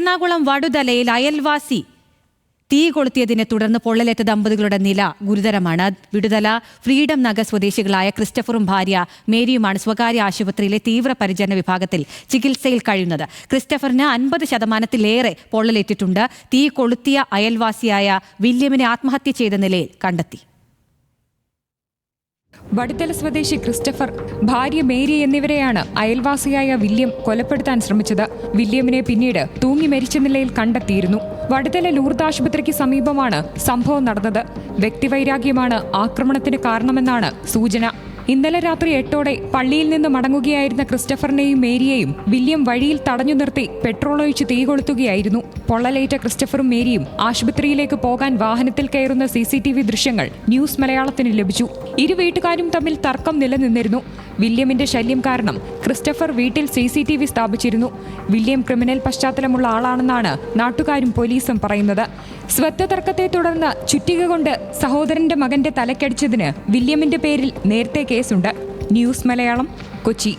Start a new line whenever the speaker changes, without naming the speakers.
എറണാകുളം വടുതലയിൽ അയൽവാസി തീ കൊളുത്തിയതിനെ തുടർന്ന് പൊള്ളലേറ്റ ദമ്പതികളുടെ നില ഗുരുതരമാണ്. വിടുതല ഫ്രീഡം നഗർ സ്വദേശികളായ ക്രിസ്റ്റഫറും ഭാര്യ മേരിയുമാണ് സ്വകാര്യ ആശുപത്രിയിലെ തീവ്രപരിചരണ വിഭാഗത്തിൽ ചികിത്സയിൽ കഴിയുന്നത്. ക്രിസ്റ്റഫറിന് 50% പൊള്ളലേറ്റിട്ടുണ്ട്. തീ കൊളുത്തിയ അയൽവാസിയായ വില്യമിനെ ആത്മഹത്യ ചെയ്ത നിലയിൽ കണ്ടെത്തി.
വടുതല സ്വദേശി ക്രിസ്റ്റഫർ, ഭാര്യ മേരി എന്നിവരെയാണ് അയൽവാസിയായ വില്യം കൊലപ്പെടുത്താൻ ശ്രമിച്ചത്. വില്യമിനെ പിന്നീട് തൂങ്ങി മരിച്ച നിലയിൽ കണ്ടെത്തിയിരുന്നു. വടുതല ലൂർദ് ആശുപത്രിക്ക് സമീപമാണ് സംഭവം നടന്നത്. വ്യക്തിവൈരാഗ്യമാണ് ആക്രമണത്തിന് കാരണമെന്നാണ് സൂചന. ഇന്നലെ രാത്രി 8ഓടെ പള്ളിയിൽ നിന്ന് മടങ്ങുകയായിരുന്ന ക്രിസ്റ്റഫറിനെയും മേരിയെയും വില്യം വഴിയിൽ തടഞ്ഞു നിർത്തി പെട്രോൾ ഒഴിച്ച് തീ കൊളുത്തുകയായിരുന്നു. പൊള്ളലേറ്റ ക്രിസ്റ്റഫറും മേരിയും ആശുപത്രിയിലേക്ക് പോകാൻ വാഹനത്തിൽ കയറുന്ന CCTV ദൃശ്യങ്ങൾ ന്യൂസ് മലയാളത്തിന് ലഭിച്ചു. ഇരു വീട്ടുകാരും തമ്മിൽ തർക്കം നിലനിന്നിരുന്നു. വില്യമിന്റെ ശല്യം കാരണം ക്രിസ്റ്റഫർ വീട്ടിൽ CCTV സ്ഥാപിച്ചിരുന്നു. വില്യം ക്രിമിനൽ പശ്ചാത്തലമുള്ള ആളാണെന്നാണ് നാട്ടുകാരും പോലീസും പറയുന്നത്. സ്വത്ത് തർക്കത്തെ തുടർന്ന് ചുറ്റിക കൊണ്ട് സഹോദരന്റെ മകന്റെ തലക്കടിച്ചതിന് വില്യമിന്റെ പേരിൽ നേരത്തെ കേസുണ്ട്. ന്യൂസ് മലയാളം, കൊച്ചി.